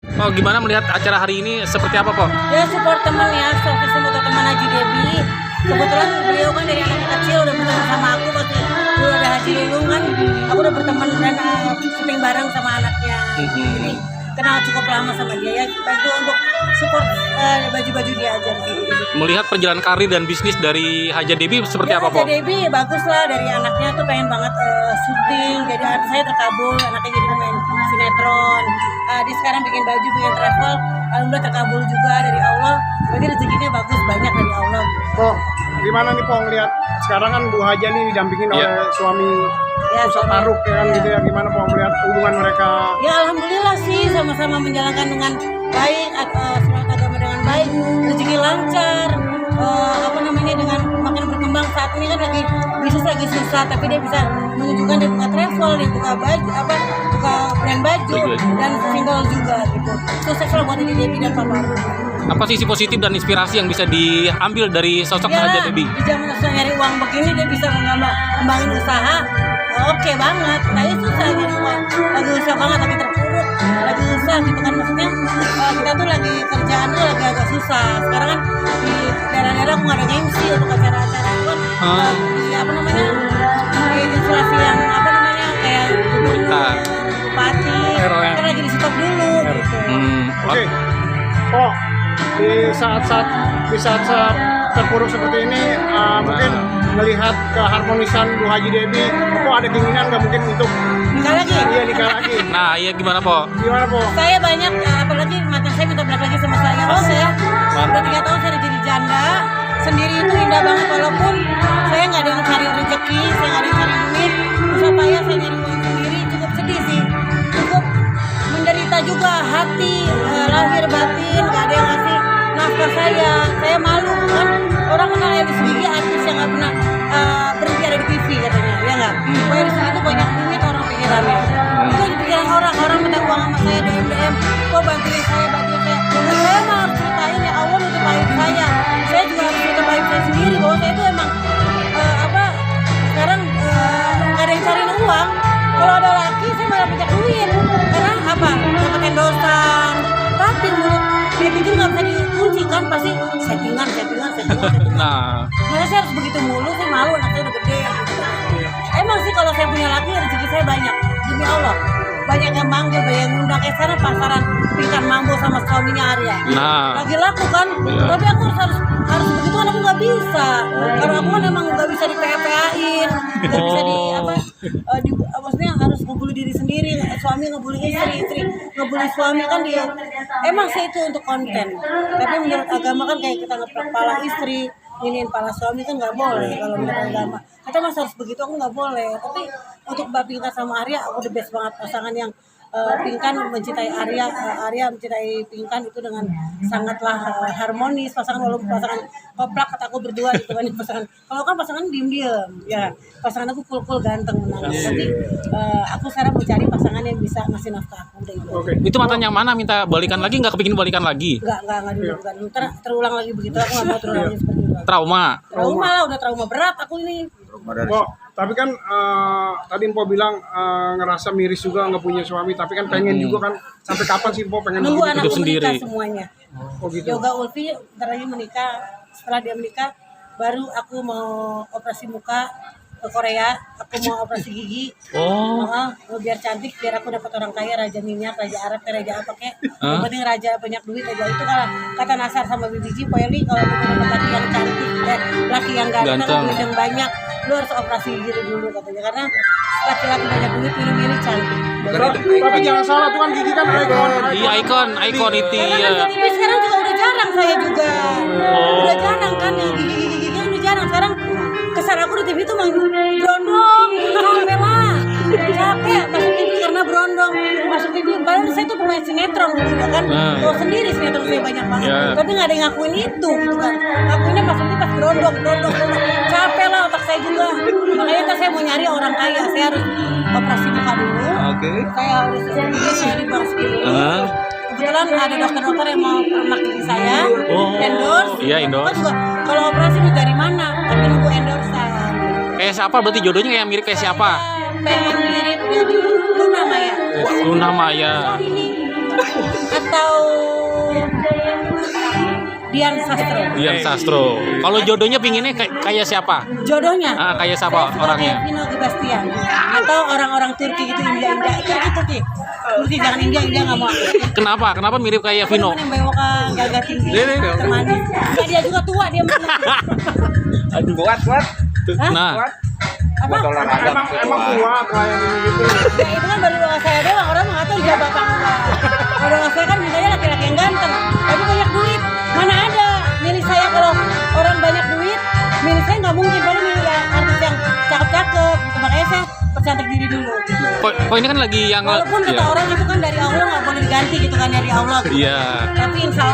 Oh, gimana melihat acara hari ini seperti apa, Po? Ya support teman ya, support teman Haji Debi. Kebetulan beliau kan dari anak kecil udah berteman sama aku waktu dulu ada Haji Lulung kan, aku udah berteman dan syuting bareng sama anaknya. Jadi kenal cukup lama sama dia ya, bantu untuk support baju-baju dia aja. Melihat perjalanan karir dan bisnis dari Haja Debi seperti Ya, apa, Po? Haji Debi bagus lah, dari anaknya tuh pengen banget syuting, jadi saya terkabul, anaknya jadi pemain sinetron. Dia sekarang bikin baju, bikin travel, alhamdulillah terkabul juga dari Allah. Berarti rezekinya bagus, banyak dari Allah. Po, gimana nih Po ngeliat sekarang kan Bu Haja nih didampingin oleh suami Ustadz Faruk ya kan gitu ya, gimana Po melihat hubungan mereka? Ya alhamdulillah sih, sama-sama menjalankan dengan baik, sholat agama dengan baik, rezeki lancar, dengan makin berkembang. Saat ini kan bisnis lagi susah, tapi dia bisa menunjukkan dia buka travel, dia buka baju, buka brand baju dan single juga gitu. Sukses lah buat Debi dan Pak Faruk. Apa sisi positif dan inspirasi yang bisa diambil dari sosok Haja Debi? Di zaman susah nyari uang begini dia bisa mengembangin usaha, oke banget. Tapi susah nyari uang, lagi susah banget, lagi terpuruk, lagi susah gitu kan, maksudnya kita tuh lagi kerjaan tuh lagi agak susah. Sekarang kan di daerah-daerah aku nggak ada MC untuk acara-acara itu kan, di inflasi yang kayak gubernur, bupati, kan lagi di stop dulu gitu. Oke. Po, di saat terpuruk seperti ini, mungkin melihat keharmonisan Bu Haji Debi, Po ada keinginan nggak mungkin untuk nikah lagi? Iya, nikah lagi. Nah, iya gimana, Po? Gimana Po? Saya banyak, apalagi mantan saya minta balik lagi sama saya. Oh saya udah 3 tahun saya jadi janda sendiri, itu indah banget. Walaupun saya nggak ada yang cari rezeki, saya nggak ada yang cari duit, susah payah saya nyari uang sendiri, cukup sedih sih, cukup menderita juga hati, lahir batin, nggak ada yang ngasih nafkah saya. Saya malu kan, orang kenal Elis Gigi, artis yang nggak pernah berhenti ada di TV katanya, ya nggak? Elis Gigi itu banyak duit orang pikirannya. Itu di pikiran orang minta uang sama saya, DM, kok bantuin saya. Saya mah harus ceritain ya, Allah nutup aib saya. Saya juga harus nutup aib saya sendiri, bahwa saya itu emang sekarang nggak ada yang cariin uang. Kalau ada laki saya malah banyak duit, karena dapat endosan. Tapi mulut dia pikir nggak bisa dikunci kan, pasti settingan. Nah, Masa saya harus begitu mulu, saya malu, anak saya udah gede gitu. Emang sih kalau saya punya laki, rezeki saya banyak, demi Allah. Banyak yang manggil, banyak yang ngundang. Sana pasaran Pinkan Mambo sama suaminya Arya. Nah, Lagi laku kan, tapi aku harus begitu kan, aku nggak bisa. Karena aku kan emang nggak bisa di PA-PA-in, nggak bisa maksudnya harus ngebully diri sendiri. Suami ngebully istri ngebully suami kan dia. Emang sih itu untuk konten. Tapi menurut agama kan kayak kita ngeplak pala istri, nginin pala suami kan nggak boleh kalau menurut agama. Kata mas harus begitu, aku nggak boleh. Tapi untuk Mbak Pinkan sama Arya, aku the best banget. Pasangan yang Pinkan mencintai Arya, Arya mencintai Pinkan itu dengan sangatlah harmonis. Walaupun pasangan koplak kata aku berdua gitu kan, kalau kan pasangan diem-diem ya, pasangan aku cool ganteng menangis. Tapi aku sekarang mencari pasangan yang bisa ngasih nafkah aku udah itu. itu mantan yang mana minta balikan lagi, nggak kepingin balikan lagi? Enggak dulu kan. Terulang lagi begitu, aku nggak mau terulang lagi seperti itu. Trauma Lah, udah trauma berat aku ini. Po, tapi kan tadi Po bilang ngerasa miris juga nggak punya suami, tapi kan pengen juga kan. Sampai kapan sih Po pengen Nunggu hidup anakku sendiri? menikah semuanya. Oh gitu. Yoga Ulfi ntar lagi menikah. Setelah dia menikah, baru aku mau operasi muka ke Korea. Aku mau operasi gigi. Biar cantik, biar aku dapat orang kaya, raja minyak, raja Arab, raja apa kek. Yang penting raja banyak duit aja. Itu kata Nasar sama Bibi Ji, Poyeli kalau mau dapat laki yang cantik, laki yang ganteng, duit yang banyak, lu harus operasi gigi dulu katanya. Karena laki-laki banyak duit, pilih-pilih cantik. Tapi jangan salah tuh kan gigi kan ikon. Iya, ikon itu ya. Tapi sekarang juga udah jarang saya juga. Udah jarang kan yang gigi kan udah jarang. Sekarang kesan aku di TV itu berondong, capek lah. Capek masuk TV karena berondong. Masuk TV, padahal saya tuh pemain sinetron dulu ya kan. Tahu sendiri sinetron saya banyak banget. Tapi nggak ada yang ngakuin itu gitu kan. Ngakuinnya masuk TV pas berondong. Capek lah otak saya juga. Makanya saya mau nyari orang kaya, saya harus operasi muka dulu. Saya harus di Bang dulu. Kebetulan ada dokter-dokter yang mau permak gigi saya, endorse. Iya, endorse. Juga, kalau operasi itu dari mana? Tapi nunggu endorsean. Kayak siapa berarti jodohnya, kayak mirip kayak siapa? Pengen mirip Luna Maya. Luna Maya. Kata Dian Sastro. Dian Sastro. Kalau jodohnya pinginnya kayak siapa? Jodohnya? Kayak siapa Saya suka orangnya? kayak Vino Gebastian atau orang-orang Turki gitu, India. Turki jangan India nggak mau. Kenapa? Kenapa mirip kayak Vino? Yang bewokan, gagah tinggi, termanis. Ya, dia juga tua dia. Aduh, kuat. Hah? Nah, Apa? Emang kuat kayak gitu. Ya itu kan baru doa saya doang, orang nggak tahu jawab apa enggak. Kalau doa saya kan mintanya laki-laki yang ganteng, tapi banyak duit. Mana ada milih saya kalau orang banyak duit, milih saya nggak mungkin. Paling milih artis yang cakep-cakep, gitu. Makanya saya percantik diri dulu. kok ini kan lagi yang Walaupun kata orang itu kan dari Allah nggak boleh diganti gitu kan, dari Allah. Gitu. Iya. Tapi insya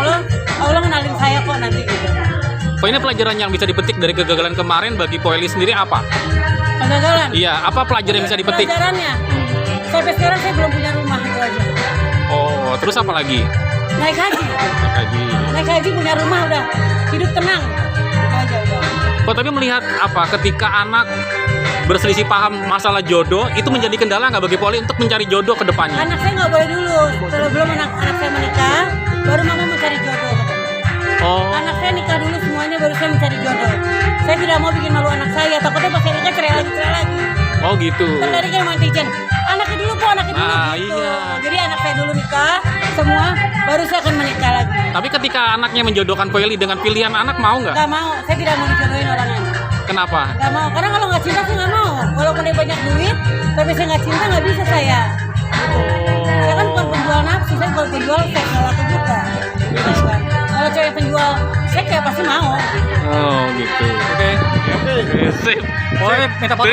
Allah ngenalin saya kok nanti gitu. Kok ini pelajaran yang bisa dipetik dari kegagalan kemarin bagi Poeli sendiri apa? Kegagalan. Iya, apa pelajaran yang bisa dipetik? Pelajarannya, sampai sekarang saya belum punya rumah itu aja. Oh, terus apa lagi? Naik haji. Haji. Naik haji punya rumah udah hidup tenang. Itu aja udah. Kok tapi melihat apa ketika anak berselisih paham masalah jodoh itu menjadi kendala nggak bagi Poeli untuk mencari jodoh ke depannya? Anak saya nggak boleh dulu. Kalau belum anak saya menikah, baru mama mencari jodoh. Oh, Anak saya nikah dulu semuanya, baru saya mencari jodoh. Saya tidak mau bikin malu anak saya. Takutnya pas saya nikah cerai lagi. oh gitu. Kan tadi kan mantijen. Anaknya dulu kok, anaknya dulu Ah, gitu. iya. Jadi anak saya dulu nikah semua, baru saya akan menikah lagi. Tapi ketika anaknya menjodohkan Poeli dengan pilihan anak mau nggak? Gak mau, saya tidak mau dijodohin orangnya. Kenapa? Gak mau, karena kalau nggak cinta saya nggak mau. Walaupun dia banyak duit, tapi saya nggak cinta nggak bisa saya. Saya kan bukan penjual nafsu, saya bukan penjual seks, nggak laku juga. Gitu kan. Kalau cewek penjual seks ya pasti mau. Oh gitu. Oke. Sip. Poeli minta foto.